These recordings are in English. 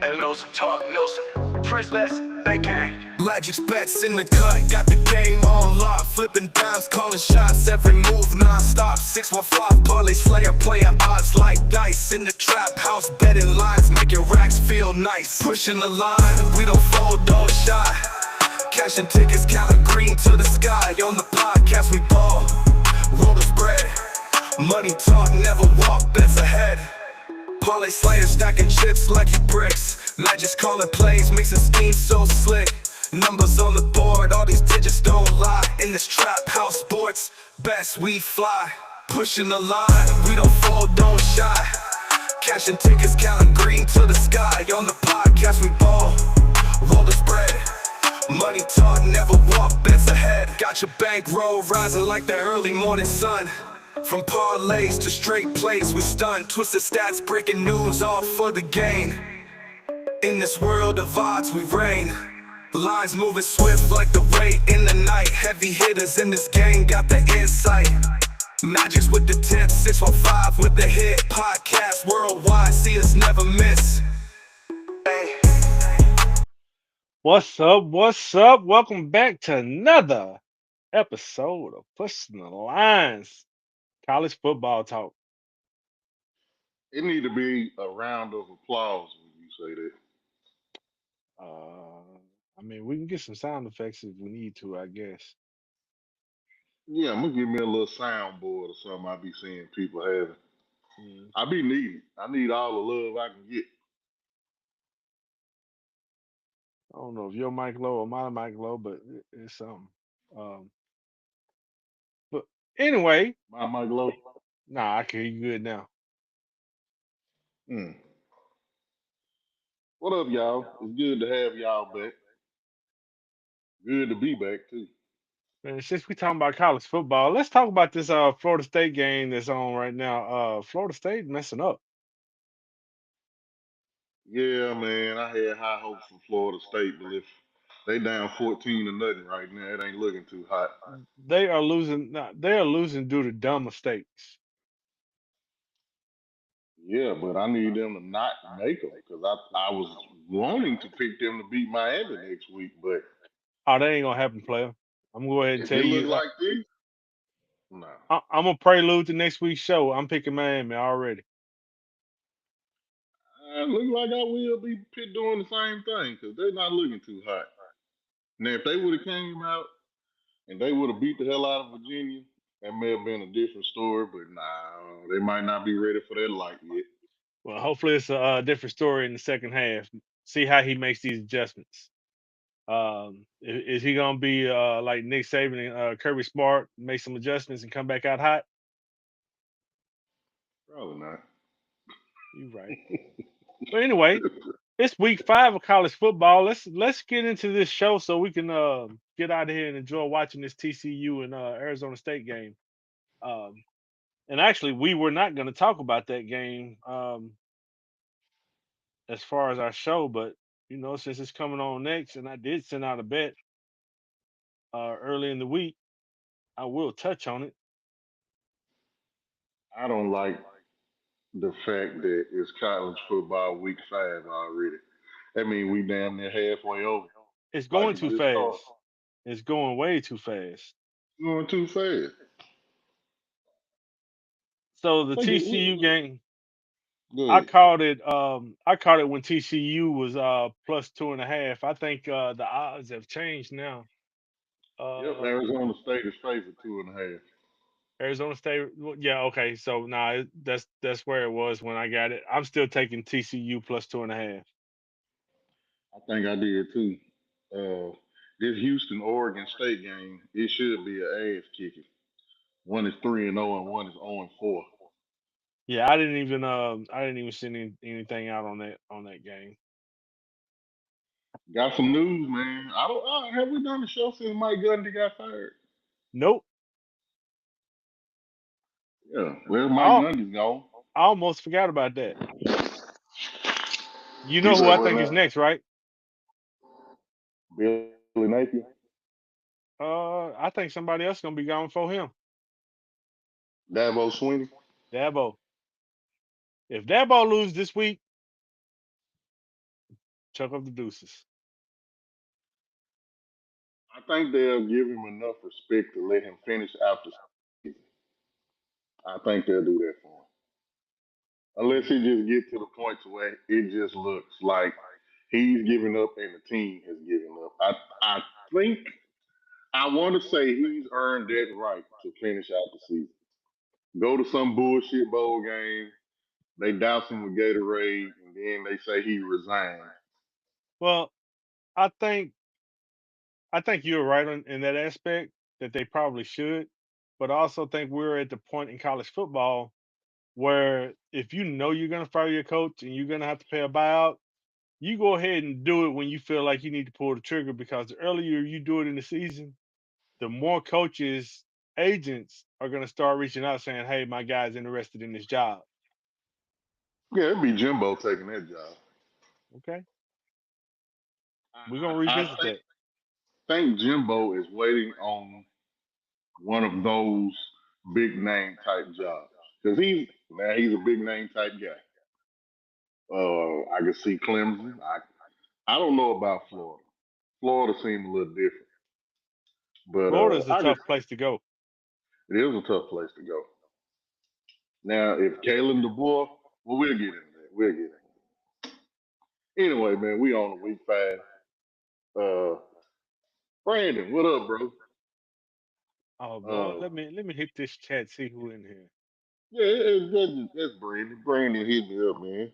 And Nelson talk, Nelson. Prince less, they gang. Magic's bets in the cut, got the game on lock. Flipping dimes, calling shots, every move non-stop. 615 parlay slayer, player odds like dice. In the trap house, betting lines, making racks feel nice. Pushing the line, we don't fold, don't shy. Cashing tickets, counting green to the sky. On the podcast we ball, roll the spread. Money talk, never walk, bets ahead. Parlay slayer stacking chips like you bricks. Magic's calling plays, mixing schemes so slick. Numbers on the board, all these digits don't lie. In this trap house sports, best we fly. Pushing the line, we don't fold, don't shy. Cashing tickets, counting green to the sky. On the podcast we ball, roll the spread. Money talk, never walk, bets ahead. Got your bankroll rising like the early morning sun. From parlays to straight plays, we stun. Twisted stats, breaking news, all for the gain. In this world of odds, we reign. Lines moving swift like the rain in the night. Heavy hitters in this game got the insight. Magic's with the 10, 615 with the hit. Podcast worldwide, see us never miss. Hey. What's up? What's up? Welcome back to another episode of Pushing the Lines, college football talk. It need to be a round of applause when you say that. I mean, we can get some sound effects if we need to, I guess. Yeah, I'm gonna give me a little soundboard or something I be seeing people having. Mm. I be needing. I need all the love I can get. I don't know if your mic low or my mic low, but it's something. But anyway, My mic low. I can hear you good now. Mm. What up, y'all? It's good to have y'all back. Good to be back too. Man, since we talking about college football, let's talk about this Florida State game that's on right now. Florida State messing up. Yeah, man. I had high hopes for Florida State, but if they down 14-0 right now, it ain't looking too hot. They are losing. They are losing due to dumb mistakes. Yeah, but I need them to not make them because I was wanting to pick them to beat Miami next week, but Oh, that ain't gonna happen, player. I'm gonna go ahead and if tell it look you. like this, no. I'm gonna prelude to next week's show. I'm picking Miami already. Look like I will be doing the same thing because they're not looking too hot. Now, if they would have came out and they would have beat the hell out of Virginia, that may have been a different story. But nah, they might not be ready for that light yet. Well, hopefully it's a different story in the second half. See how he makes these adjustments. Is he gonna be like Nick Saban and Kirby Smart, make some adjustments and come back out hot? Probably not. You're right. But anyway, it's week 5 of college football. Let's get into this show so we can get out of here and enjoy watching this TCU and Arizona State game. And actually, we were not going to talk about that game as far as our show, but since it's coming on next, and I did send out a bet early in the week, I will touch on it. I don't like the fact that it's college football week 5 already. That means we damn near halfway over. It's Like going it too just started. fast. It's going way too fast. Going too fast. So the I think TCU game, I good. called it. I called it when TCU was plus 2.5. I think the odds have changed now. Yep, Uh, Arizona State is favored 2.5. Arizona State. Well, yeah, okay. So that's where it was when I got it. I'm still taking TCU plus 2.5. I think I did too. This Houston Oregon State game, it should be an ass kicking. One is 3-0 and one is 0-4. Yeah, I didn't even send anything out on that game. Got some news, man. I don't have we done the show since Mike Gundy got fired? Nope. Yeah, where's Mike I Gundy's gone? I almost forgot about that. You You know who say I what think is now? next, right? Billy Napier. I think somebody else gonna be gone before him. Dabo Sweeney. Dabo. If Dabo lose this week, chuck up the deuces. I think they'll give him enough respect to let him finish out the season. I think they'll do that for him. Unless he just get to the point to where it just looks like he's giving up and the team has given up. I think I want to say he's earned that right to finish out the season. Go to some bullshit bowl game, they douse him with Gatorade, and then they say he resigned. Well, I think you're right in that aspect that they probably should, but I also think we're at the point in college football where if you know you're going to fire your coach and you're going to have to pay a buyout, you go ahead and do it when you feel like you need to pull the trigger because the earlier you do it in the season, the more coaches, agents are going to start reaching out saying, "Hey, my guy's interested in this job." Yeah, it'd be Jimbo taking that job. Okay, we're going to I revisit that. think Jimbo is waiting on one of those big name type jobs because he's a big name type guy. I can see Clemson. I don't know about Florida. Florida seems a little different, but Florida's a I tough just place to go. it is a tough place to go. Now, if Kalen DeBoer, well, we'll get into that. We'll get into it. Anyway, man, we on week 5. Brandon, what up, bro? Oh boy, Uh, let me hit this chat, see who in here. yeah, that's Brandon. Brandon hit me up, man.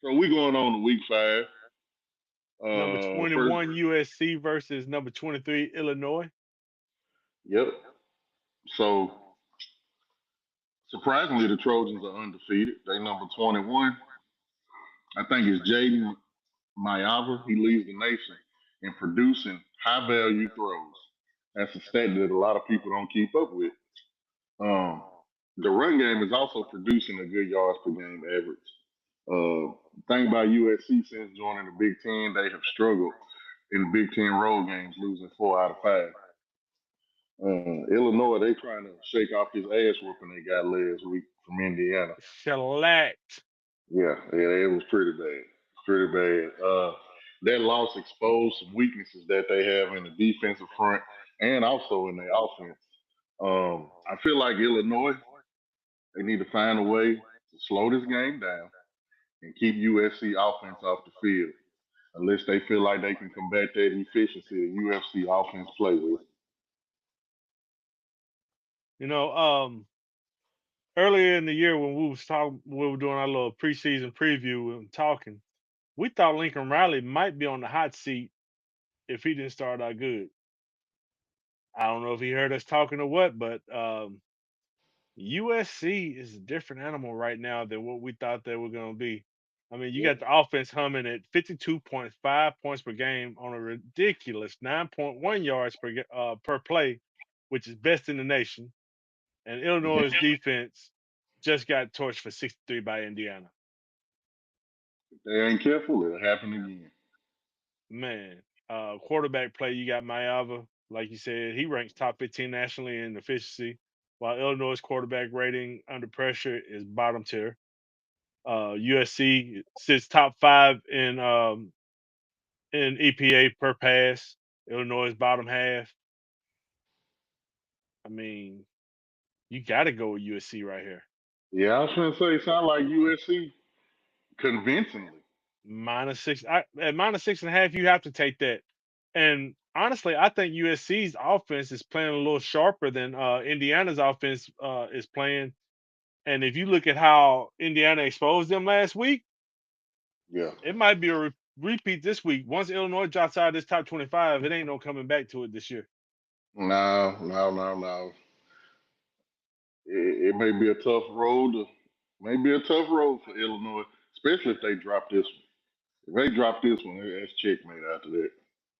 So we going on to week 5. Number First, 21 USC versus number 23 Illinois. yep. So surprisingly, the Trojans are undefeated. They number 21. I think it's Jaden Mayava. He leads the nation in producing high value throws. That's a stat that a lot of people don't keep up with. Um, the run game is also producing a good yards per game average. Thing about USC since joining the Big Ten, they have struggled in the Big Ten road games, losing 4 out of 5. Illinois, they trying to shake off this ass whooping they got last week from Indiana. Shellacked. Yeah, it was pretty bad. Pretty bad. That loss exposed some weaknesses that they have in the defensive front and also in their offense. I feel like Illinois, they need to find a way to slow this game down and keep USC offense off the field, unless they feel like they can combat that efficiency that UFC offense play with. You know, earlier in the year when we were doing our little preseason preview and talking, we thought Lincoln Riley might be on the hot seat if he didn't start out good. I don't know if he heard us talking or what, but USC is a different animal right now than what we thought they were going to be. I mean, you Yep. got the offense humming at 52.5 points per game on a ridiculous 9.1 yards per play, which is best in the nation. And Illinois' defense just got torched for 63 by Indiana. If they ain't careful, it'll happen again. Man, quarterback play, you got Mayava. Like you said, he ranks top 15 nationally in efficiency, while Illinois' quarterback rating under pressure is bottom tier. USC sits top 5 in EPA per pass. Illinois is bottom half. I mean, you got to go with USC right here. Yeah, I was gonna say, sound like USC convincingly. -6 at -6.5, you have to take that. And honestly, I think USC's offense is playing a little sharper than Indiana's offense is playing. And if you look at how Indiana exposed them last week, Yeah. it might be a repeat this week. Once Illinois drops out of this top 25, it ain't no coming back to it this year. No. It may be a tough road. Maybe a tough road for Illinois, especially if they drop this one. If they drop this one, that's checkmate after that.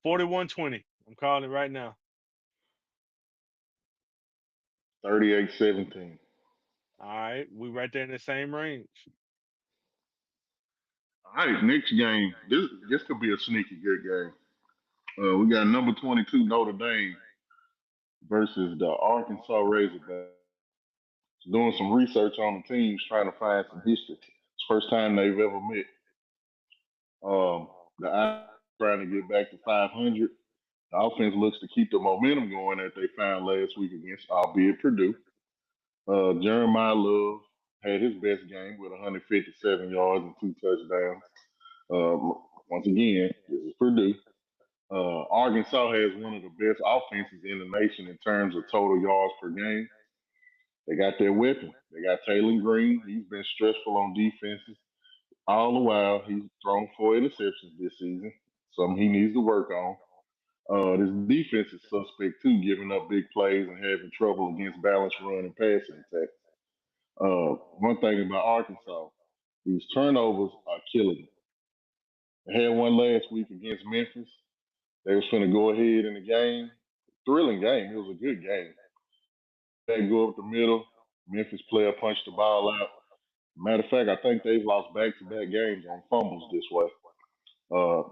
41-20. I'm calling it right now. 38-17. All right, we right there in the same range. All right, next game. This could be a sneaky good game. We got number 22 Notre Dame versus the Arkansas Razorbacks. Doing some research on the teams, trying to find some history. It's the first time they've ever met. The Irish trying to get back to 500. The offense looks to keep the momentum going that they found last week against, albeit Purdue. Jeremiah Love had his best game with 157 yards and 2 touchdowns. Once again, this is Purdue. Arkansas has one of the best offenses in the nation in terms of total yards per game. They got their weapon. They got Taylor Green. He's been stressful on defenses. All the while, he's thrown 4 interceptions this season, something he needs to work on. This defense is suspect too, giving up big plays and having trouble against balanced run and passing attacks. One thing about Arkansas, these turnovers are killing them. They had one last week against Memphis. They was going to go ahead in the game. Thrilling game. It was a good game. They go up the middle. Memphis player punched the ball out. Matter of fact, I think they've lost back-to-back games on fumbles this way.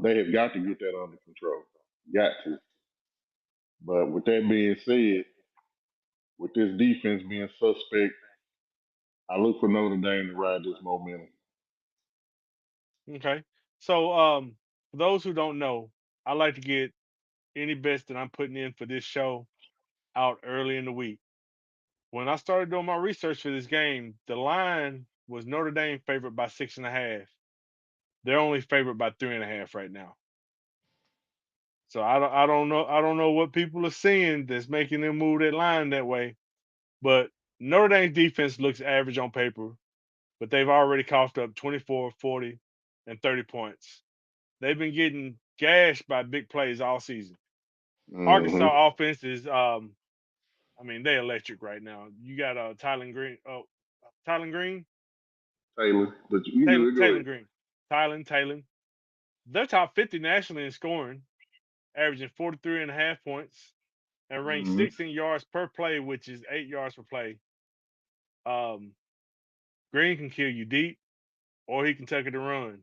They have got to get that under control. Got to. But with that being said, with this defense being suspect, I look for Notre Dame to ride this momentum. Okay. So for those who don't know, I like to get any bets that I'm putting in for this show out early in the week. When I started doing my research for this game, the line was Notre Dame favored by 6.5. They're only favored by 3.5 right now. So I don't know what people are seeing that's making them move that line that way. But Notre Dame's defense looks average on paper, but they've already coughed up 24, 40, and 30 points. They've been getting gashed by big plays all season. Mm-hmm. Arkansas offense is I mean, they're electric right now. You got Tylen Green. Oh, Tylen Green. Taylor, but you Taylor, good, go Taylor ahead. Green. Tylen. They're top 50 nationally in scoring, averaging 43.5 points, and ranked Mm-hmm. 16 yards per play, which is 8 yards per play. Um, Green can kill you deep, or he can take it to run.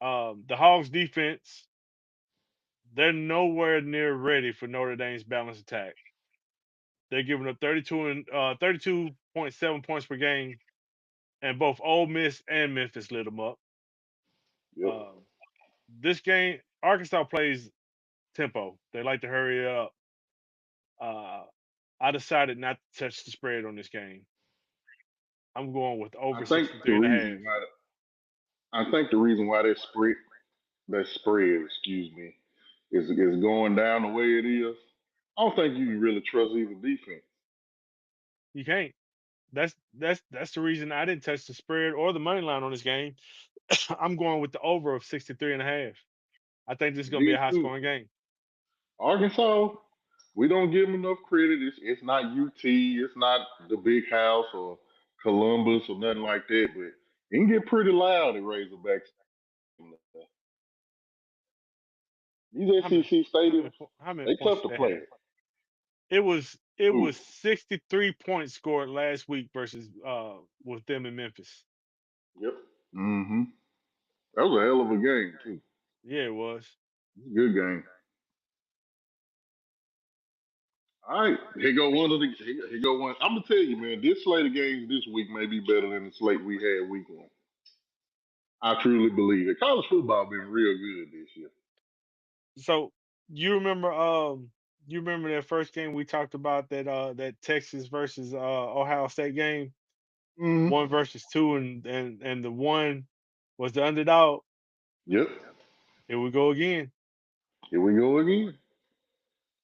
The Hogs defense, they're nowhere near ready for Notre Dame's balanced attack. They're giving up 32.7 points per game, and both Ole Miss and Memphis lit them up. Yep. Um, this game, Arkansas plays tempo. They like to hurry it up. Uh, I decided not to touch the spread on this game. I'm going with I over think the 63 and a half. reason why that spread, excuse me, is going down the way it is. I don't think you can really trust either defense. You can't. That's the reason I didn't touch the spread or the money line on this game. I'm going with the over of 63 and a half. I think this is going to be Me a high too. scoring game. Arkansas, we don't give them enough credit. It's not UT, it's not the Big House or Columbus or nothing like that, but it can get pretty loud at Razorbacks. These How many SEC stadiums, how many they points tough did to they play. have? It was Ooh. 63 points scored last week versus with them in Memphis. Yep. Mm-hmm. That was a hell of a game too. Yeah, it was. Good game. All right, here go one of the here go one. I'm gonna tell you, man, this slate of games this week may be better than the slate we had week 1. I truly believe it. College football been real good this year. So you remember that first game we talked about, that Texas versus Ohio State game, Mm-hmm. 1 versus 2, and the one was the underdog. Yep. Here we go again. Here we go again.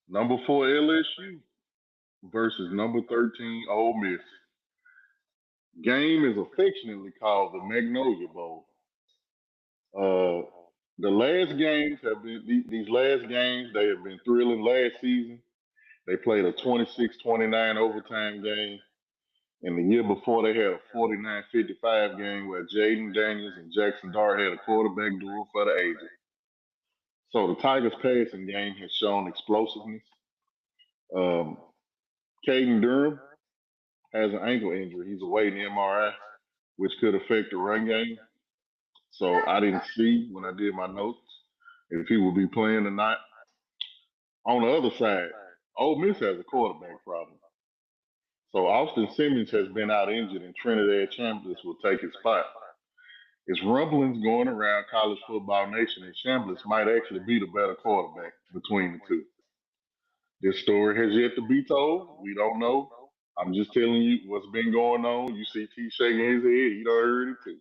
Number 4 LSU versus number 13 Ole Miss. Game is affectionately called the Magnolia Bowl. Uh, the last games have been these last games. They have been thrilling. Last season, they played a 26-29 overtime game. And the year before, they had a 49-55 game where Jaden Daniels and Jackson Dart had a quarterback duel for the ages. So the Tigers' passing game has shown explosiveness. Um, Caden Durham has an ankle injury. He's awaiting MRI, which could affect the run game. So I didn't see when I did my notes if he will be playing or not. On the other side, Ole Miss has a quarterback problem. So Austin Simmons has been out injured, and Trinidad Chambliss will take his spot. It's rumblings going around college football nation that Chambliss might actually be the better quarterback between the two. This story has yet to be told. We don't know. I'm just telling you what's been going on. You see T shaking his head. He done heard it too.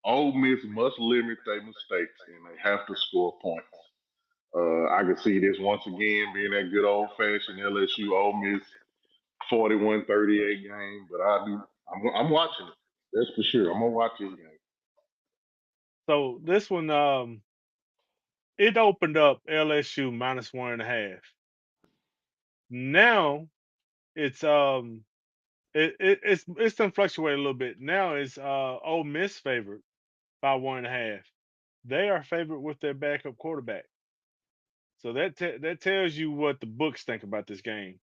Ole Miss must limit their mistakes, and they have to score points. I can see this once again being that good old fashioned LSU Ole Miss 41-38 game, but I'm watching it. That's for sure. I'm gonna watch this game. So this one, it opened up LSU -1.5. Now it's it's done fluctuate a little bit. Now it's Ole Miss favored by 1.5. They are favored with their backup quarterback. So that tells you what the books think about this game.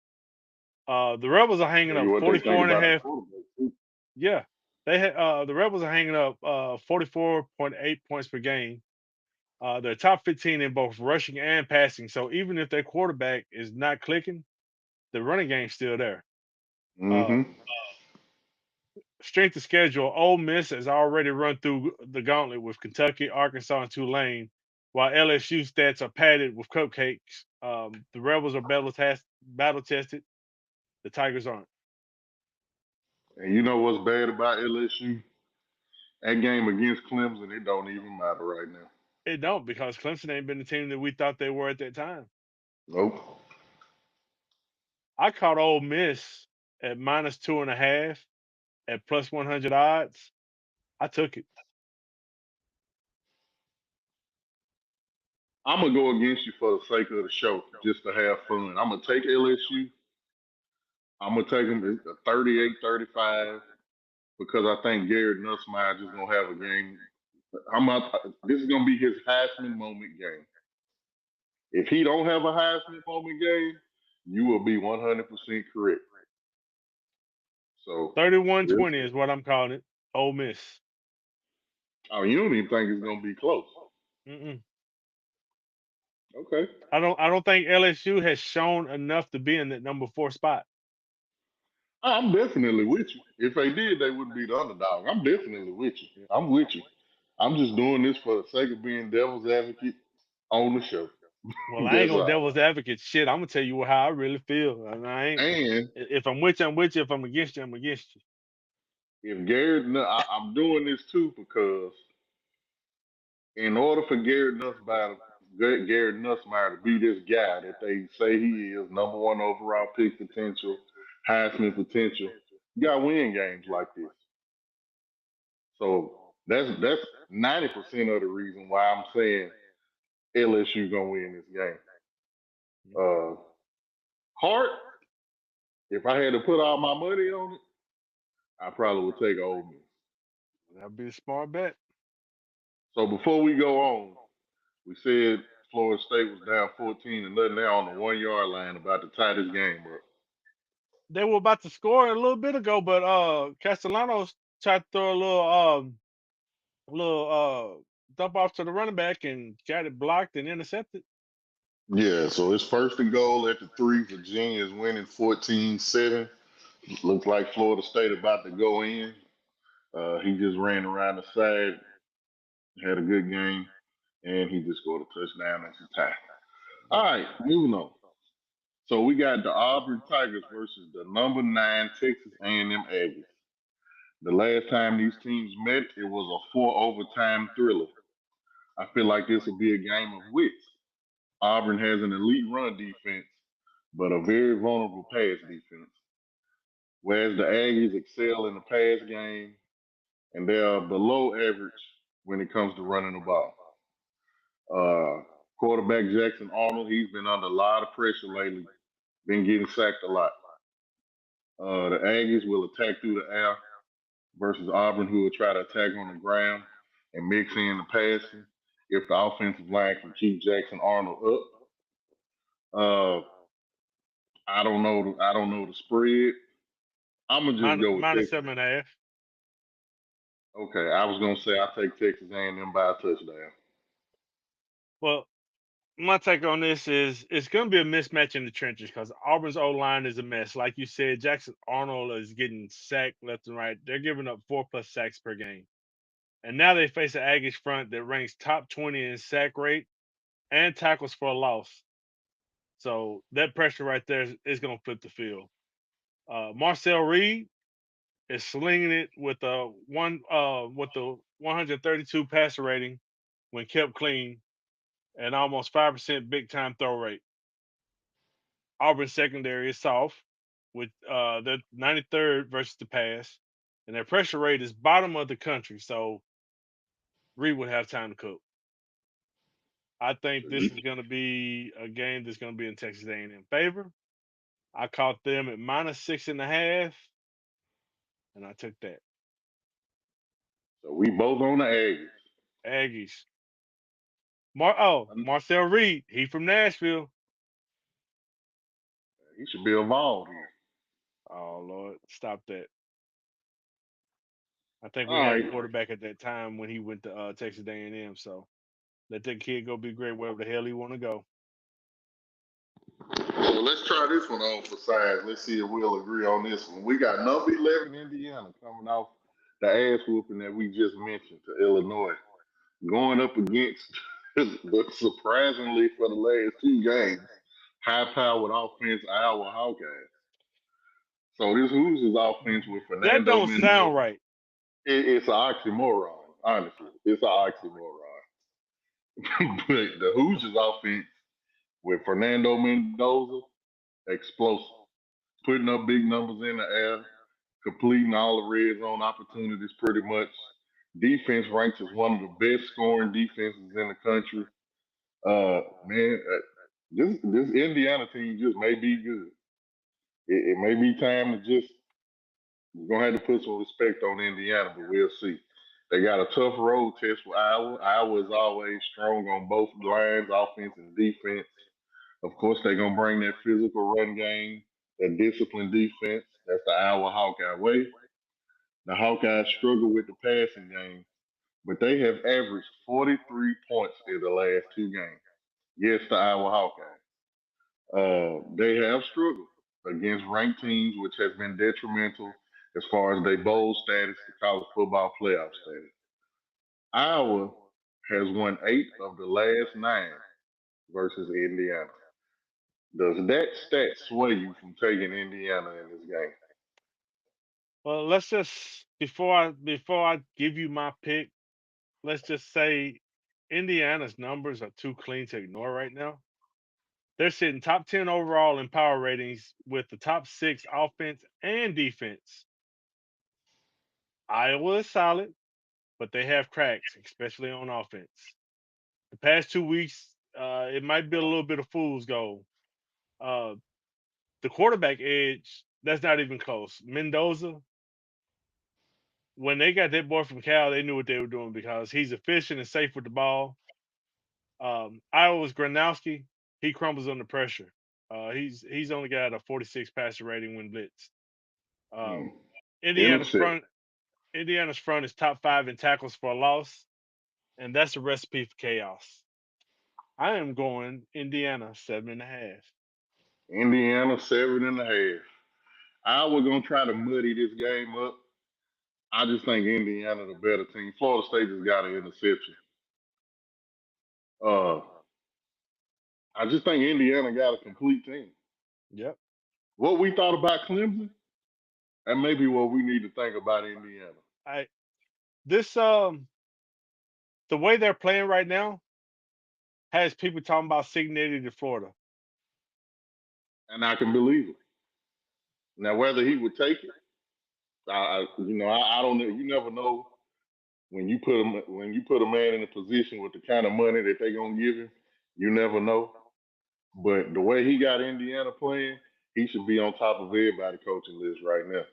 The Rebels are hanging Tell up you what they 44 think and a about the half. quarterback too. Yeah. They had the Rebels are hanging up 44.8 points per game. They're top 15 in both rushing and passing. So even if their quarterback is not clicking, the running game's still there. Uh, Mm-hmm. Strength of schedule, Ole Miss has already run through the gauntlet with Kentucky, Arkansas, and Tulane, while LSU stats are padded with cupcakes. The Rebels are battle tested. The Tigers aren't. And you know what's bad about LSU? That game against Clemson, it don't even matter right now. It don't, because Clemson ain't been the team that we thought they were at that time. Nope. I caught Ole Miss at -2.5 at +100 odds. I took it. I'm gonna go against you for the sake of the show, just to have fun. I'm gonna take LSU. I'm gonna take them to 38-35 because I think Garrett Nussmeier just gonna have a game. This is gonna be his Heisman moment game. If he don't have a Heisman moment game, you will be 100% correct. So, 31-20 is what I'm calling it. Ole Miss. oh, you don't even think it's gonna be close. Mm-mm. Okay. I don't think LSU has shown enough to be in that number 4 spot. I'm definitely with you. If they did, they wouldn't be the underdog. I'm definitely with you. I'm with you. I'm just doing this for the sake of being devil's advocate on the show. Well, I ain't That's gonna all. devil's advocate shit. I'm gonna tell you how I really feel. And I ain't. And If I'm with you, I'm with you. If I'm against you, I'm against you. if I'm doing this too because in order for Garrett Nussmeier to be this guy that they say he is, number one overall pick potential, Heisman potential, you got to win games like this. So that's 90% of the reason why I'm saying LSU gonna win this game. Hart, if I had to put all my money on it, I probably would take Ole Miss. That'd be a smart bet. So before we go on, we said Florida State was down 14-0 there on the 1 yard line, about to tie this game up. They were about to score a little bit ago, but Castellanos tried to throw a little dump off to the running back and got it blocked and intercepted. Yeah, so it's first and goal at the 3. Virginia is winning 14-7. Looks like Florida State about to go in. He just ran around the side, had a good game, and he just scored a touchdown. That's a tie. All right, moving on. So we got the Auburn Tigers versus the number 9 Texas A&M Aggies. The last time these teams met, it was a 4 overtime thriller. I feel like this will be a game of wits. Auburn has an elite run defense, but a very vulnerable pass defense. Whereas the Aggies excel in the pass game, and they are below average when it comes to running the ball. Quarterback Jackson Arnold, he's been under a lot of pressure lately, been getting sacked a lot. The Aggies will attack through the air versus Auburn, who will try to attack on the ground and mix in the passing if the offensive line can keep Jackson Arnold up. I don't know. I don't know the spread. I'm gonna just go with minus Texas. 7.5. Okay, I was gonna say I take Texas A&M by a touchdown. Well, my take on this is it's going to be a mismatch in the trenches because Auburn's O line is a mess. Like you said, Jackson Arnold is getting sacked left and right. They're giving up 4+ sacks per game. And now they face an Aggies front that ranks top 20 in sack rate and tackles for a loss. So that pressure right there is going to flip the field. Marcel Reed is slinging it with the 132 passer rating when kept clean and almost 5% big time throw rate. Auburn secondary is soft with the 93rd versus the pass, and their pressure rate is bottom of the country. So Reed would have time to cook. I think this is going to be a game that's going to be in Texas A&M favor. I caught them at -6.5, and I took that. So we both on the Aggies. Aggies. Marcel Reed. He from Nashville. He should be involved here. Oh Lord, stop that. I think we All had right. a quarterback at that time when he went to Texas A&M. So let that kid go be great wherever the hell he want to go. So let's try this one on for size. Let's see if we'll agree on this one. We got number 11 Indiana coming off the ass whooping that we just mentioned to Illinois, going up against the surprisingly for the last 2 games, high-powered offense Iowa Hawkeyes. So this Hoosiers offense with Fernando That don't Mendoza, sound right. It's an oxymoron, honestly. It's an oxymoron. But the Hoosiers offense with Fernando Mendoza, explosive, putting up big numbers in the air, completing all the red zone opportunities pretty much. Defense ranks as one of the best scoring defenses in the country. This Indiana team just may be good. It may be time to just, we're going to have to put some respect on Indiana, but we'll see. They got a tough road test with Iowa. Iowa is always strong on both lines, offense and defense. Of course, they're going to bring that physical run game, that disciplined defense. That's the Iowa Hawkeye way. The Hawkeyes struggle with the passing game, but they have averaged 43 points in the last 2 games. Yes, the Iowa Hawkeyes. They have struggled against ranked teams, which has been detrimental as far as their bowl status, the college football playoff status. Iowa has won 8 of the last 9 versus Indiana. Does that stat sway you from taking Indiana in this game? Well, let's just before I give you my pick, let's just say Indiana's numbers are too clean to ignore right now. They're sitting top 10 overall in power ratings with the top 6 offense and defense. Iowa is solid, but they have cracks, especially on offense. The past 2 weeks, it might be a little bit of fool's gold. The quarterback edge, that's not even close. Mendoza, when they got that boy from Cal, they knew what they were doing because he's efficient and safe with the ball. Iowa's Gronowski, he crumbles under pressure. He's only got a 46 passer rating when blitzed. Indiana's front is top 5 in tackles for a loss, and that's a recipe for chaos. I am going Indiana 7.5. Indiana 7.5. Iowa gonna try to muddy this game up. I just think Indiana the better team. Florida State just got an interception. I just think Indiana got a complete team. Yep. What we thought about Clemson, and maybe what we need to think about Indiana. The way they're playing right now has people talking about Signetti to Florida. And I can believe it. Now, whether he would take it, I don't know. You never know when you put a man in a position with the kind of money that they're gonna give him. You never know. But the way he got Indiana playing, he should be on top of everybody's coaching list right now.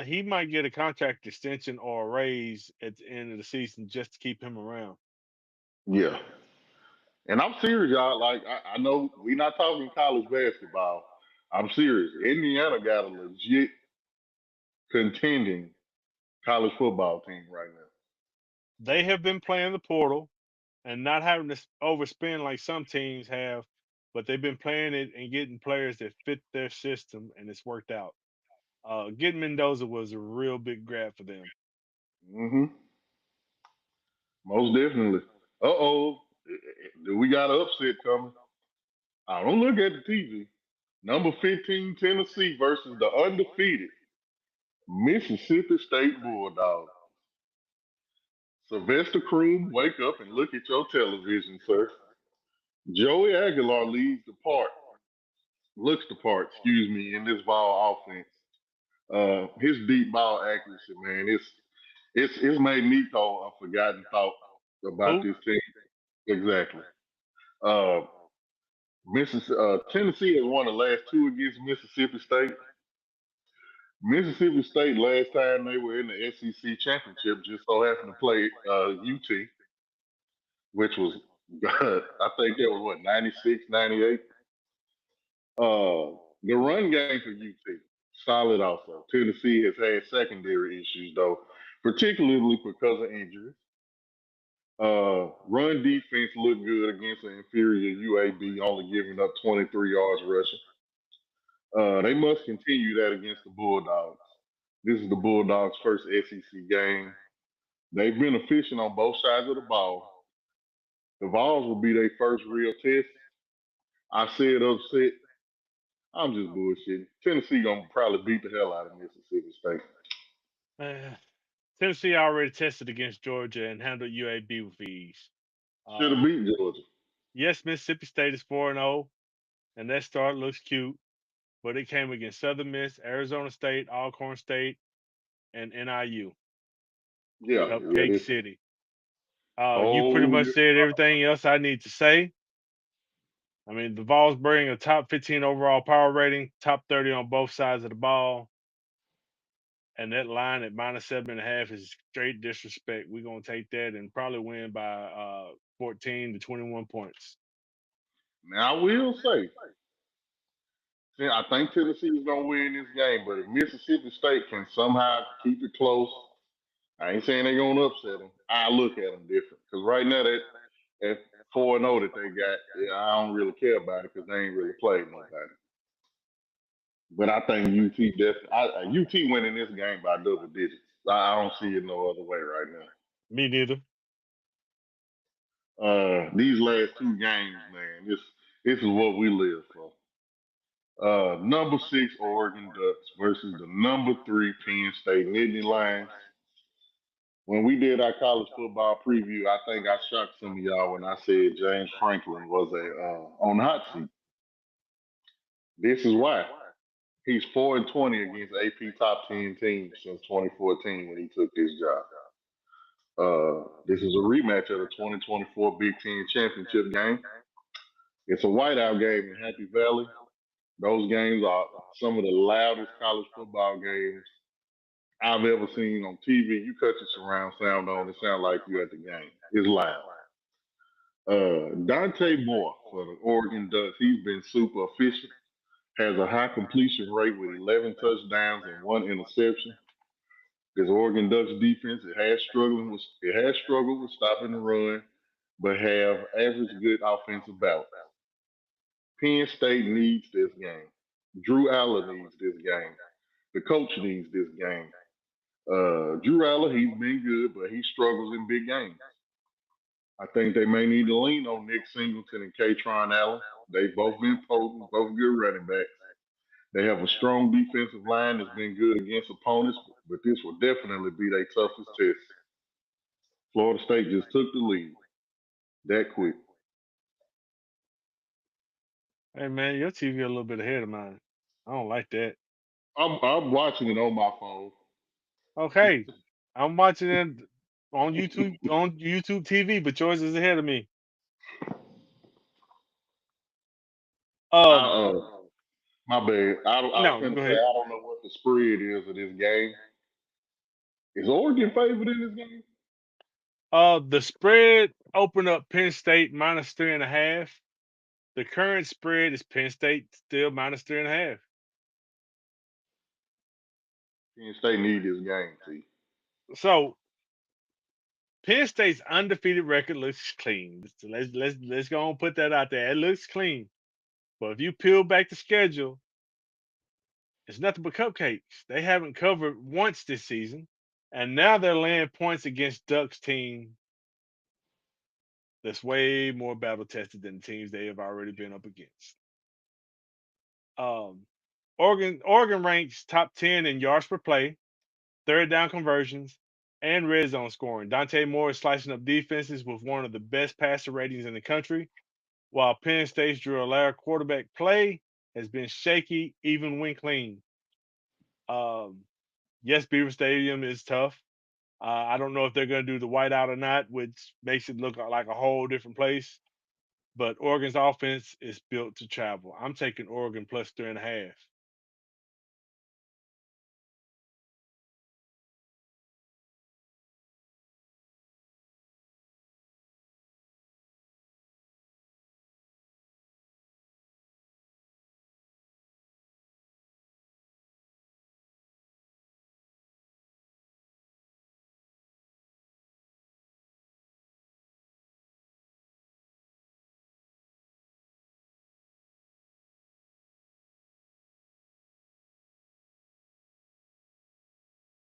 He might get a contract extension or a raise at the end of the season just to keep him around. Yeah. And I'm serious, y'all. Like, I know we're not talking college basketball. I'm serious. Indiana got a legit contending college football team right now. They have been playing the portal. and not having to overspend like some teams have, but they've been playing it and getting players that fit their system, and it's worked out. Getting Mendoza was a real big grab for them. Hmm. Most definitely. Uh-oh. Do we got an upset coming? I don't look at the TV. Number 15, Tennessee versus the undefeated Mississippi State Bulldogs. Sylvester Croom, wake up and look at your television, sir. Joey Aguilar looks the part, excuse me, in this ball offense. His deep ball accuracy, man, it's made me call a forgotten thought about Who? this team. Exactly. Uh, Tennessee has won the last two against Mississippi State. Mississippi State, last time they were in the SEC championship, just so happened to play UT, which was, I think that was what, 96, 98. The run game for UT, solid also. Tennessee has had secondary issues, though, particularly because of injuries. Run defense looked good against an inferior UAB, only giving up 23 yards rushing. They must continue that against the Bulldogs. This is the Bulldogs' first SEC game. They've been efficient on both sides of the ball. The Vols will be their first real test. I said upset. I'm just bullshitting. Tennessee gonna probably beat the hell out of Mississippi State. Uh, Tennessee already tested against Georgia and handled UAB with ease. Should Uh, have beat Georgia. yes, Mississippi State is 4-0, and that start looks cute, but it came against Southern Miss, Arizona State, Alcorn State, and NIU, Yeah, yeah. Cupcake City. You pretty Oh, much said everything else I need to say. I mean, the Vols bring a top 15 overall power rating, top 30 on both sides of the ball, and that line at -7.5 is straight disrespect. We're gonna take that and probably win by 14 to 21 points. now I will say, I think Tennessee is gonna win this game, but if Mississippi State can somehow keep it close, I ain't saying they're gonna upset them. I look at them different because right now that 4-0 that they got, yeah, I don't really care about it because they ain't really played nobody. But I think UT winning this game by double digits. I don't see it no other way right now. Me neither. These last two games, man, this is what we live for. Number 6 Oregon Ducks versus the number 3 Penn State Nittany Lions. When we did our college football preview, I think I shocked some of y'all when I said James Franklin was on the hot seat. This is why. He's 4-20 against AP top 10 teams since 2014 when he took this job. This is a rematch of the 2024 Big Ten championship game. It's a whiteout game in Happy Valley. Those games are some of the loudest college football games I've ever seen on TV. You cut your surround sound on, it sounds like you're at the game. It's loud. Dante Moore for the Oregon Ducks, he's been super efficient, has a high completion rate with 11 touchdowns and 1 interception. This Oregon Ducks defense, it has struggled with stopping the run, but have average good offensive balance. Penn State needs this game. Drew Allen needs this game. The coach needs this game. Drew Allen, he's been good, but he struggles in big games. I think they may need to lean on Nick Singleton and Katron Allen. They've both been potent, both good running backs. They have a strong defensive line that's been good against opponents, but this will definitely be their toughest test. Florida State just took the lead that quick. Hey man, your TV a little bit ahead of mine. I don't like that. I'm watching it on my phone. Okay, I'm watching it on YouTube TV, but yours is ahead of me. Um, My bad. I was no, going go to say ahead. I don't know what the spread is of this game. Is Oregon favored in this game? The spread opened up Penn State -3.5. The current spread is Penn State still -3.5. Penn State need this game, see. So Penn State's undefeated record looks clean. So let's go and put that out there. It looks clean. But if you peel back the schedule, it's nothing but cupcakes. They haven't covered once this season, and now they're laying points against Ducks team that's way more battle tested than the teams they have already been up against. Um, Oregon ranks top 10 in yards per play, third down conversions, and red zone scoring. Dante Moore is slicing up defenses with one of the best passer ratings in the country, while Penn State's Drew Allaire quarterback play has been shaky even when clean. Um, yes, Beaver Stadium is tough. I don't know if they're going to do the whiteout or not, which makes it look like a whole different place. But Oregon's offense is built to travel. I'm taking Oregon plus 3.5.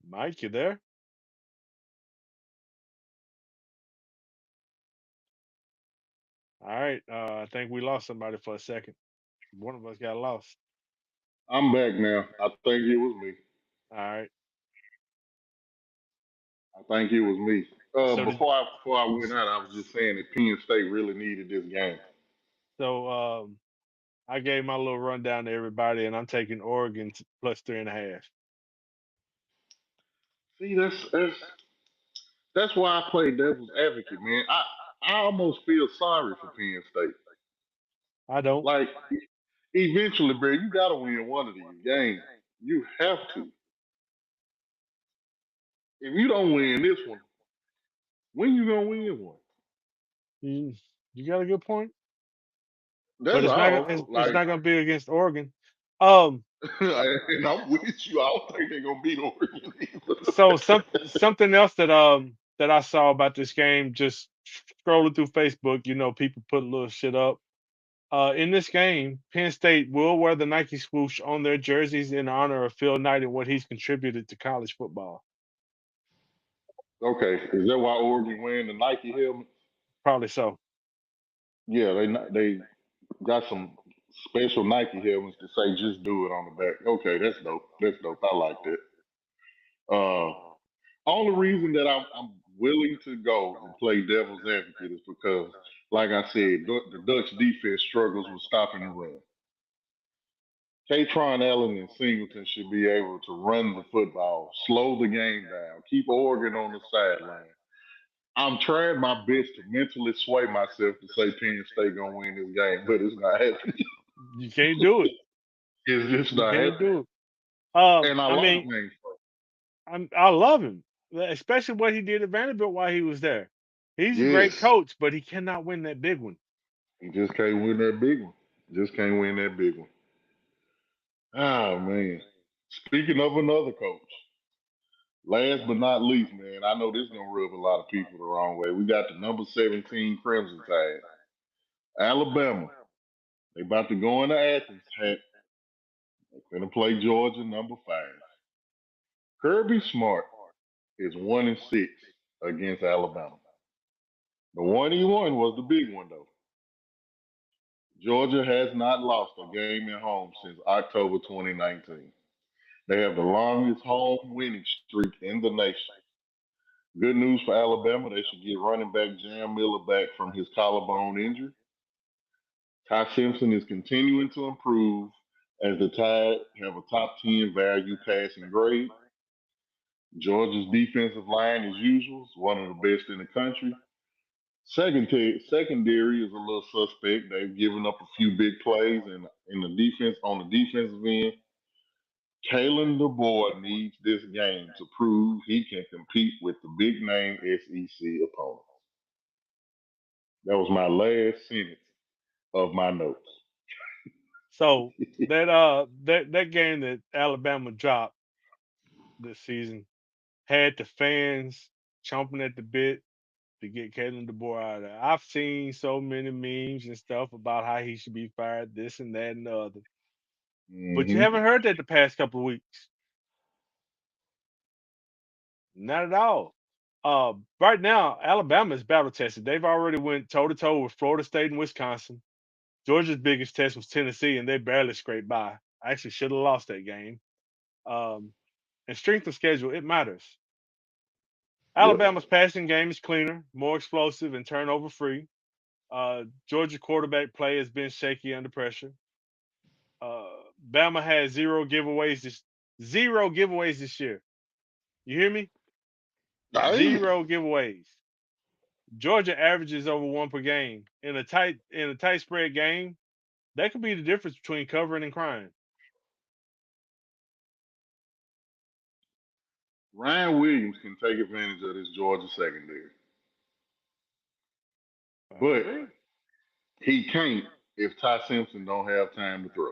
Mike, you there? All right. I think we lost somebody for a second. One of us got lost. I'm back now. I think it was me. All right. I think it was me. So did, Before I went out, I was just saying that Penn State really needed this game. so I gave my little rundown to everybody, and I'm taking Oregon plus 3.5. See, that's why I play devil's advocate, man. I almost feel sorry for Penn State. I don't. Like eventually, bro, you gotta win one of these games. You have to. If you don't win this one, when you gonna win one? You got a good point, but That's all. it's Like, not gonna be against Oregon. Um, and I'm with you. I don't think they're gonna beat Oregon either. so something else that I saw about this game, just scrolling through Facebook, people put a little shit up. In this game, Penn State will wear the Nike swoosh on their jerseys in honor of Phil Knight and what he's contributed to college football. Okay, is that why Oregon wearing the Nike helmet? Probably so. Yeah, they got some special Nike helmets to say "just do it" on the back. Okay, that's dope. That's dope. I like that. Uh, only reason that I'm willing to go and play devil's advocate is because, like I said, the Dutch defense struggles with stopping the run. Katron Allen and Singleton should be able to run the football, slow the game down, keep Oregon on the sideline. I'm trying my best to mentally sway myself to say Penn State gonna win this game, but it's not happening. You can't do it. It's just You not can't happening. do it. And I I like mean, James. I love him, especially what he did at Vanderbilt while he was there. He's a Yes, great coach, but he cannot win that big one. he just can't win that big one. Just can't win that big one. Oh man. Speaking of another coach, last but not least, man, I know this is gonna rub a lot of people the wrong way. We got the number 17 Crimson Tide, Alabama. They about to go into Athens. They're gonna play Georgia number 5. Kirby Smart is 1-6 against Alabama. The one he won was the big one though. Georgia has not lost a game at home since October 2019. They have the longest home winning streak in the nation. Good news for Alabama, they should get running back Jam Miller back from his collarbone injury. Ty Simpson is continuing to improve as the Tide have a top 10 value passing grade. Georgia's defensive line, as usual, is one of the best in the country. Secondary is a little suspect. They've given up a few big plays in the defense on the defensive end. Kalen DeBoer needs this game to prove he can compete with the big name SEC opponents. That was my last sentence of my notes. So that game that Alabama dropped this season had the fans chomping at the bit. to get Kalen DeBoer out of there. I've seen so many memes and stuff about how he should be fired, this and that and the other. But you Hmm. haven't heard that the past couple of weeks. Not at all. Right now, Alabama is battle tested. They've already went toe to toe with Florida State and Wisconsin. Georgia's biggest test was Tennessee, and they barely scraped by. I actually should have lost that game. Um, and strength of schedule, it matters. Yep. Alabama's passing game is cleaner, more explosive, and turnover free. Georgia quarterback play has been shaky under pressure. Bama has zero giveaways this year. You hear me? Dang. Zero giveaways. Georgia averages over one per game. In a tight spread game, that could be the difference between covering and crying. Ryan Williams can take advantage of this Georgia secondary, I but agree. he can't if Ty Simpson don't have time to throw.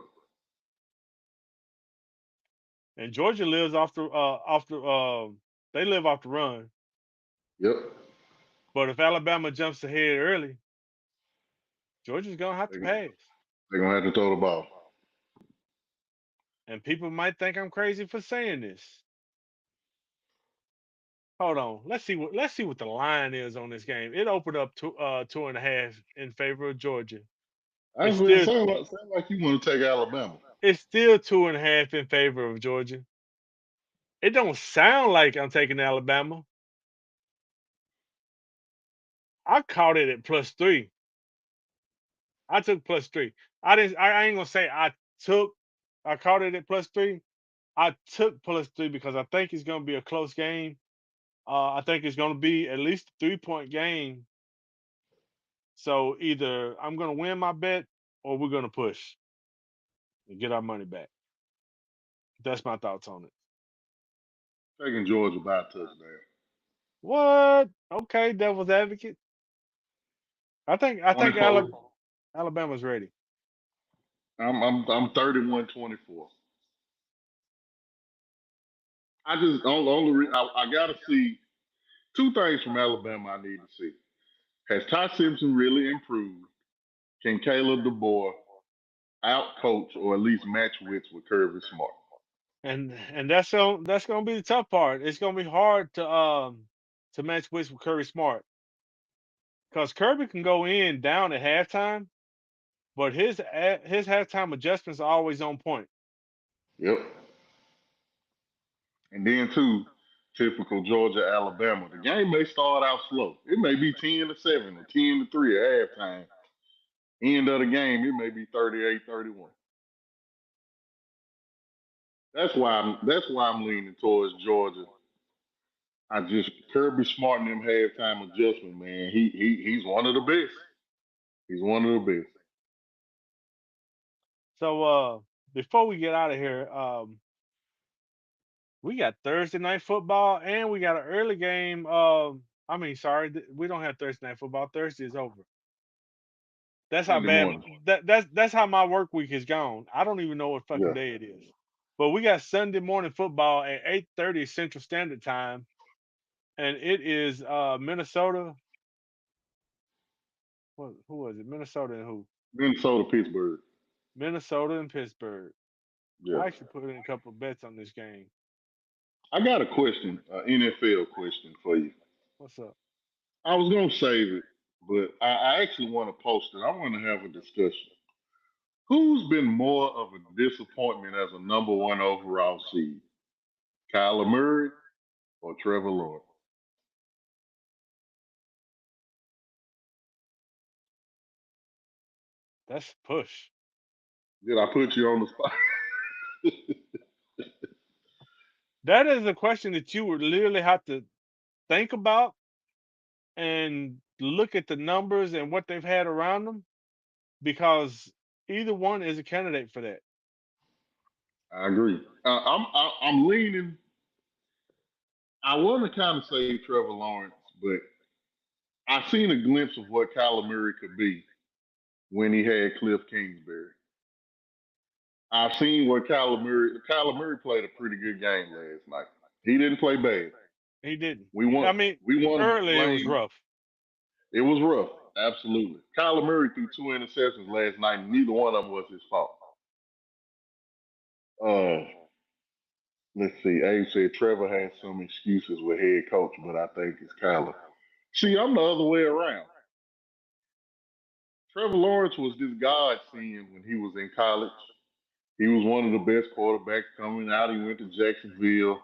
And Georgia lives they live off the run. Yep. But if Alabama jumps ahead early, Georgia's gonna have to They- pass. They're gonna have to throw the ball. And people might think I'm crazy for saying this. Hold on. Let's see what the line is on this game. It opened up to 2.5 in favor of Georgia. I It's was gonna still say, sound like you want to take Alabama. it's still 2.5 in favor of Georgia. It don't sound like I'm taking Alabama. I caught it at +3. I took +3. I didn't. I ain't gonna say took. I caught it at +3. I took +3 because I think it's gonna be a close game. I think it's gonna be at least a 3-point game. So either I'm gonna win my bet or we're gonna push and get our money back. That's my thoughts on it. Taking Georgia by a touchdown. What? Okay, devil's advocate. I think 24. Alabama's ready. I'm 31-24. I just I gotta see two things from Alabama. I need to see. Has Ty Simpson really improved? Can Caleb DeBoer outcoach or at least match wits with Kirby Smart? And that's gonna be the tough part. It's gonna be hard to match wits with Kirby Smart because Kirby can go in down at halftime, but his halftime adjustments are always on point. Yep. And then too, typical Georgia Alabama. The game may start out slow. It may be 10-7 or 10-3 at halftime. End of the game, it may be 38-31. That's why I'm leaning towards Georgia. I just Kirby Smart and them halftime adjustment, man. He's one of the best. He's one of the best. So before we get out of here, we got Thursday night football and we got an early game. I mean, sorry, we don't have Thursday night football. Thursday is over. That's how Sunday bad morning. that's how my work week is gone. I don't even know what fucking Yeah. day it is. But we got Sunday morning football at 8:30 Central Standard Time, and it is Minnesota. Who was it? Minnesota and who? Minnesota, Pittsburgh. Minnesota and Pittsburgh. Yeah. I actually put in a couple of bets on this game. I got a question, NFL question for you. What's up? I was gonna save it, but I actually want to post it. I want to have a discussion. Who's been more of a disappointment as a number one overall seed? Kyler Murray or Trevor Lawrence? That's push. Did I put you on the spot? That is a question that you would literally have to think about and look at the numbers and what they've had around them because either one is a candidate for that. I agree. I'm leaning. I want to kind of say Trevor Lawrence, but I've seen a glimpse of what Kyler Murray could be when he had Cliff Kingsbury. I've seen what Kyler Murray played a pretty good game last night. He didn't play bad. He didn't. We I want mean, we want to early it was blame rough. It was rough. Absolutely. Kyler Murray threw 2 interceptions last night, and neither one of them was his fault. Uh, let's see. Abe said Trevor has some excuses with head coach, but I think it's Kyler. See, I'm the other way around. Trevor Lawrence was this godsend when he was in college. He was one of the best quarterbacks coming out. He went to Jacksonville.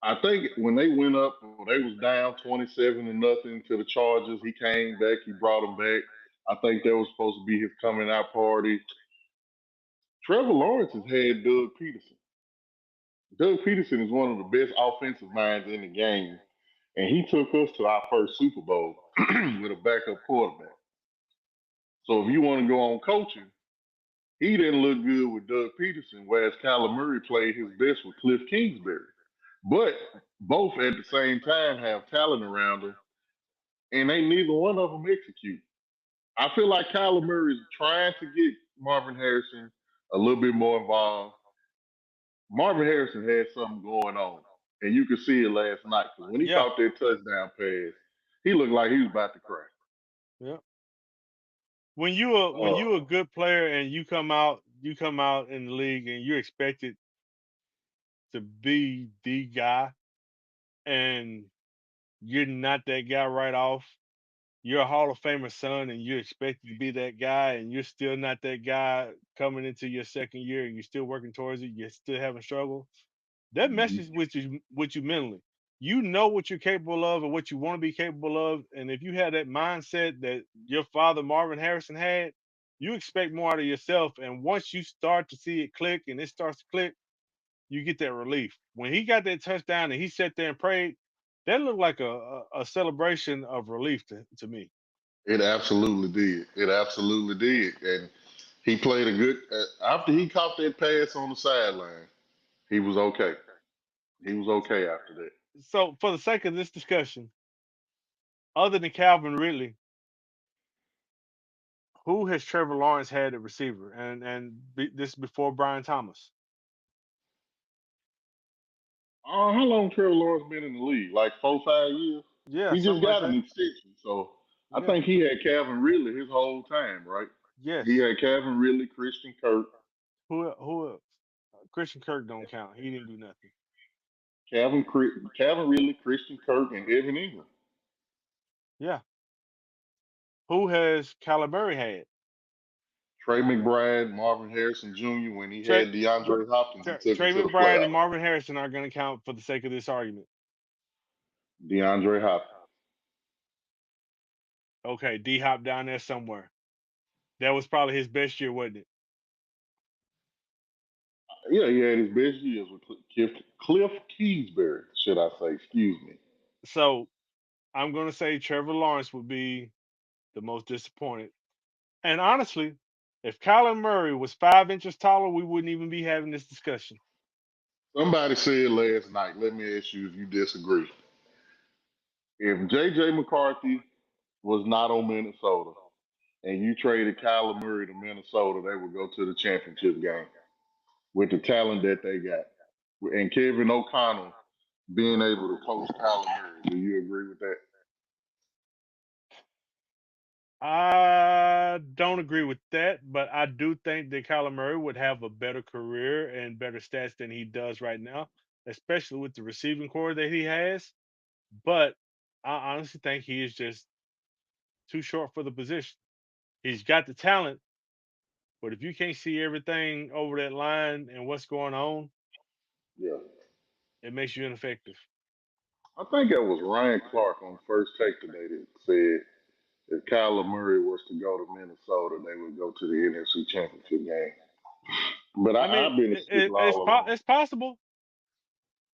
I think when they went up, they was down 27-0 to the Chargers. He came back. He brought them back. I think that was supposed to be his coming out party. Trevor Lawrence has had Doug Peterson. Doug Peterson is one of the best offensive minds in the game, and he took us to our first Super Bowl with a backup quarterback. So if you want to go on coaching, he didn't look good with Doug Peterson, whereas Kyler Murray played his best with Cliff Kingsbury. But both at the same time have talent around them, and they neither one of them execute. I feel like Kyler Murray is trying to get Marvin Harrison a little bit more involved. Marvin Harrison had something going on, and you could see it last night. Because when he Yeah, caught that touchdown pass, he looked like he was about to cry. yeah. When you a good player and you come out in the league and you're expected to be the guy, and you're not that guy right off. You're a Hall of Famer son, and you're expected to be that guy, and you're still not that guy coming into your second year, and you're still working towards it. You're still having struggle. That Mhm. messes with you mentally. You know what you're capable of and what you want to be capable of, and if you have that mindset that your father Marvin Harrison had, you expect more out of yourself. And once you start to see it click, and it starts to click, you get that relief. When he got that touchdown and he sat there and prayed, that looked like a celebration of relief to me. It absolutely did. It absolutely did. And he played a good. After he caught that pass on the sideline, he was okay. He was okay after that. So, for the sake of this discussion, other than Calvin Ridley, who has Trevor Lawrence had at receiver? This before Brian Thomas. How long Trevor Lawrence been in the league? Like 4, 5 years. Yeah, He just something like got an that. extension, so I Yeah. think he had Calvin Ridley his whole time, right? He Yes. had Calvin Ridley, Christian Kirk, Who else? Christian Kirk don't count. He didn't do nothing. Calvin Ridley, Christian Kirk, and Evan Ingram. Yeah. Who has Calaberry had? Trey McBride, Marvin Harrison Jr. When he Trey had DeAndre Hopkins, he took him Trey to the McBride and playoffs. Marvin Harrison are going to count for the sake of this argument. DeAndre Hopkins. Okay, D Hop down there somewhere. That was probably his best year, wasn't it? Yeah, he had his best years with Cliff Kingsbury, should I say? Excuse me. So I'm going to say Trevor Lawrence would be the most disappointed. And honestly, if Kyler Murray was 5 inches taller, we wouldn't even be having this discussion. Somebody said last night, let me ask you if you disagree. If J.J. McCarthy was not on Minnesota and you traded Kyler Murray to Minnesota, they would go to the championship game with the talent that they got. And Kevin O'Connell being able to coach Kyler Murray. Do you agree with that? I don't agree with that, but I do think that Kyler Murray would have a better career and better stats than he does right now, especially with the receiving core that he has. But I honestly think he is just too short for the position. He's got the talent, but if you can't see everything over that line and what's going on, Yeah. it makes you ineffective. I think it was Ryan Clark on First Take today that said if Kyler Murray was to go to Minnesota, they would go to the NFC Championship game. But I mean, I've been a stickler all along. it's possible.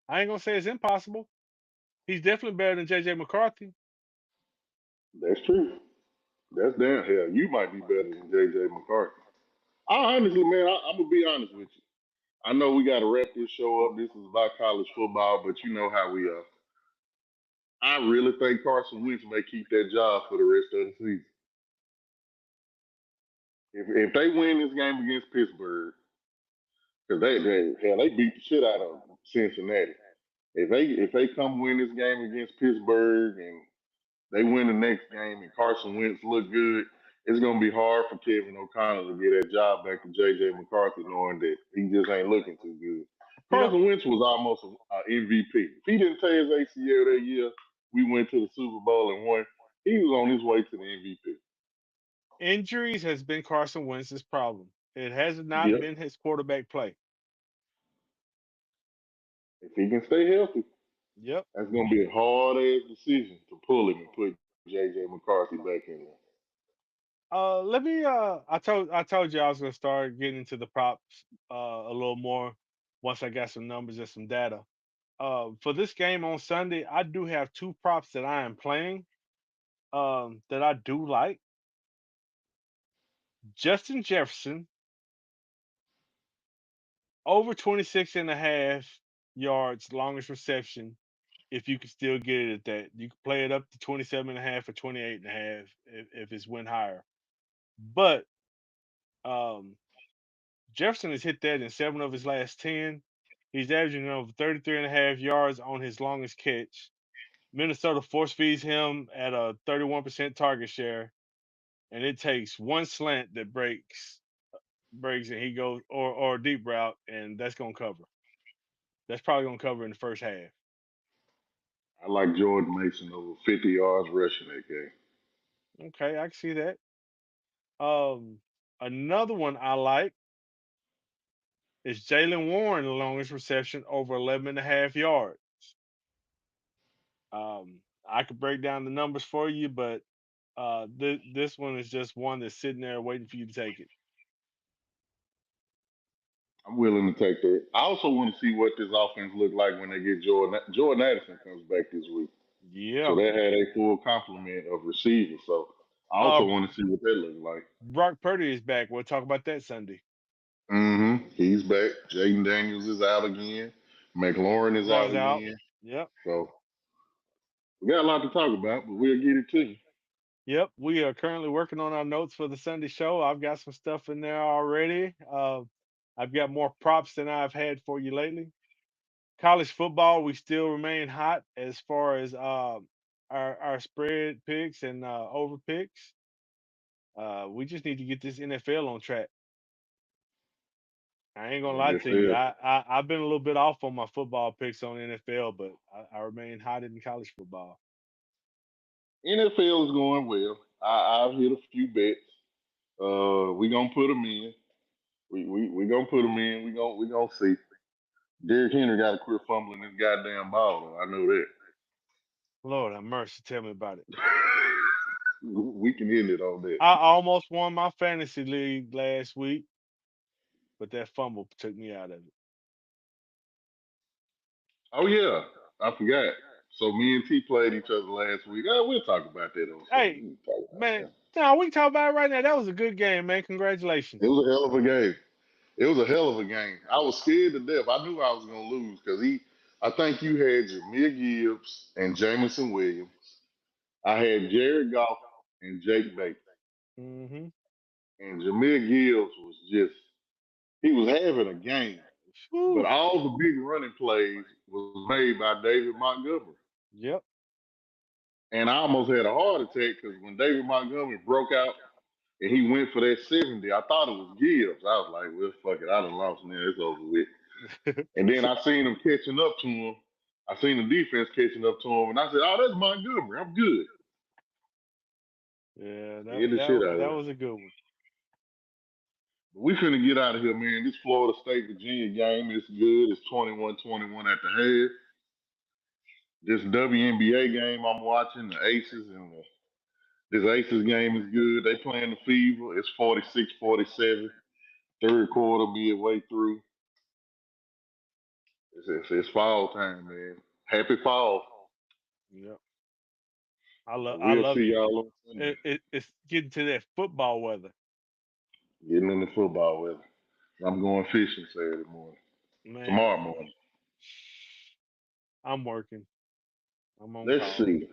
I ain't gonna say it's impossible. He's definitely better than JJ McCarthy. That's true. That's damn hell. You might be better than J.J. McCarthy. I honestly, man, I'm gonna be honest with you. I know we got to wrap this show up. This is about college football, but you know how we are. I really think Carson Wentz may keep that job for the rest of the season. If they win this game against Pittsburgh, because they beat the shit out of Cincinnati. If they come win this game against Pittsburgh and they win the next game and Carson Wentz look good, it's gonna be hard for Kevin O'Connell to get that job back to JJ McCarthy, knowing that he just ain't looking too good. Pro- Carson Wentz was almost an MVP. If he didn't tear his ACL that year, we went to the Super Bowl and won. He was on his way to the MVP. Injuries has been Carson Wentz's problem. It has not Yep. been his quarterback play. If he can stay healthy, Yep. that's gonna be a hard ass decision to pull him and put JJ McCarthy back in there. Let me I told you I was gonna start getting into the props a little more once I got some numbers and some data. For this game on Sunday, I do have two props that I am playing that I do like. Justin Jefferson over 26 and a half yards, longest reception. If you can still get it at that, you can play it up to 27 and a half or 28 and a half if it's went higher. But um, Jefferson has hit that in 7 of his last 10. He's averaging over 33 and a half yards on his longest catch. Minnesota force feeds him at a 31% target share, and it takes one slant that breaks, and he goes or a deep route, and that's gonna cover. That's probably gonna cover in the first half. I like Jordan Mason over 50 yards rushing that game. Okay, I can see that. Um, Another one I like is Jalen Warren, the longest reception over 11 and a half yards. I could break down the numbers for you, but this one is just one that's sitting there waiting for you to take it. I'm willing to take that. I also want to see what this offense look like when they get Jordan Addison comes back this week. So Yeah. they had a full complement of receivers. So I Uh, also want to see what that look like. Brock Purdy is back. We'll talk about that Sunday. He's back. Jaden Daniels is out again. McLaurin is out Lauren's out. again. Yep. So we got a lot to talk about, but we'll get it to you. Yep. We are currently working on our notes for the Sunday show. I've got some stuff in there already. I've got more props than I've had for you lately. College football, we still remain hot as far as our spread picks and over picks. We just need to get this NFL on track. I ain't gonna lie to you. NFL. I've been a little bit off on my football picks on NFL, but I remain hot in college football. NFL is going well. I've hit a few bets. We gonna put them in. We gonna put them in. We gonna see. Derrick Henry got to quit fumbling this goddamn ball. Though. I know that. Lord have mercy, tell me about it. We can end it on that. I almost won my fantasy league last week, but that fumble took me out of it. Oh yeah, I forgot. So me and T played each other last week. We'll talk about that on Sunday. Hey, We can talk about man, that. no, we can talk about it right now. That was a good game, man. Congratulations. It was a hell of a game. It was a hell of a game. I was scared to death. I knew I was gonna lose because I think you had Jameer Gibbs and Jamison Williams. I had Jared Goff and Jake Bates. Mm-hmm. And Jameer Gibbs was just he was having a game. But Whew. all the big running plays was made by David Montgomery. Yep. And I almost had a heart attack because when David Montgomery broke out and he went for that 70, I thought it was Gibbs. I was like, well, fuck it. I done lost now. It's over with. And then I seen him catching up to him. I seen the defense catching up to him. And I said, oh, that's Montgomery. I'm good. Yeah, Get the shit out of that there. was a good one. We finna get out of here, man. This Florida State Virginia game is good. It's 21-21 at the half. This WNBA game I'm watching, the Aces and this Aces game is good. They playing the Fever. It's 46-47. Third quarter midway through. It's fall time, man. Happy fall. Yep. I We'll love see it. y'all on Sunday. It's getting to that football weather. Getting in the football weather. I'm going fishing Saturday morning. Man, Tomorrow morning. I'm working. I'm on Let's call. see.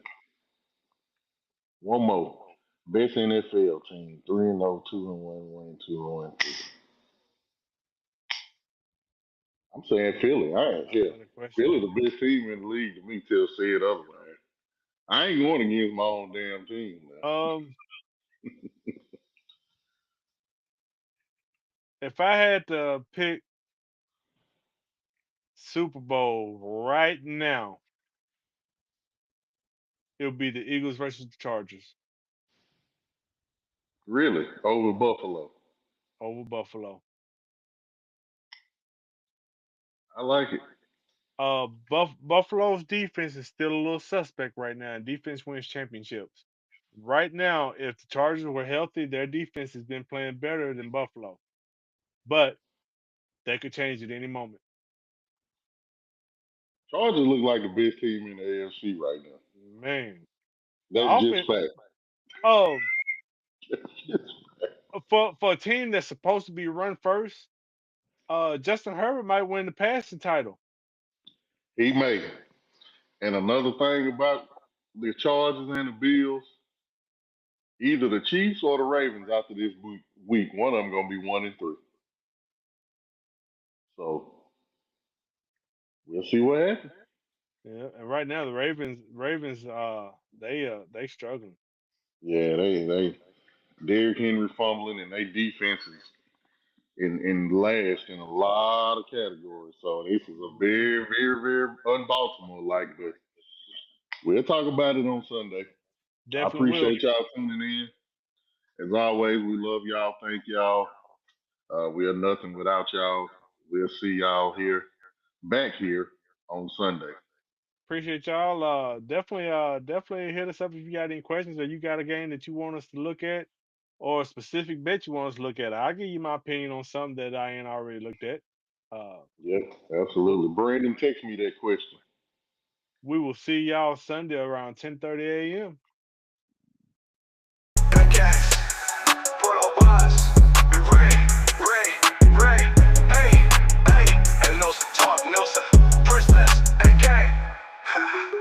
One more. Best NFL team. 3-0, 2-1, 1-2, 1-2. I'm saying Philly. All right, yeah. Another question. Philly the best team in the league to me till said otherwise. I ain't going against my own damn team, man. If I had to pick Super Bowl right now, it would be the Eagles versus the Chargers Really, over Buffalo. over Buffalo. I like it. Buffalo's defense is still a little suspect right now. And defense wins championships. Right now, if the Chargers were healthy, their defense has been playing better than Buffalo. But that could change at any moment. Chargers look like the best team in the AFC right now. Man. That's just offense- fact. Oh, for a team that's supposed to be run first, Justin Herbert might win the passing title. He may. And another thing about the Chargers and the Bills, either the Chiefs or the Ravens after this week, one of them gonna be 1-3. So we'll see what happens. Yeah, and right now the Ravens, they struggling. Yeah, they Derrick Henry fumbling and they defense is in last in a lot of categories. So this is a very, very, very un-Baltimore like, but we'll talk about it on Sunday. Definitely I appreciate y'all tuning in. As always, we love y'all. Thank y'all. We are nothing without y'all. We'll see y'all back here on Sunday. Appreciate y'all. Definitely hit us up if you got any questions or you got a game that you want us to look at or a specific bet you want us to look at. I'll give you my opinion on something that I ain't already looked at. Yep, absolutely. Brandon, text me that question. We will see y'all Sunday around 10:30 a.m. Put on bars. Be ready. Hey. And Nelson talk, Nelson. Princess, and gang.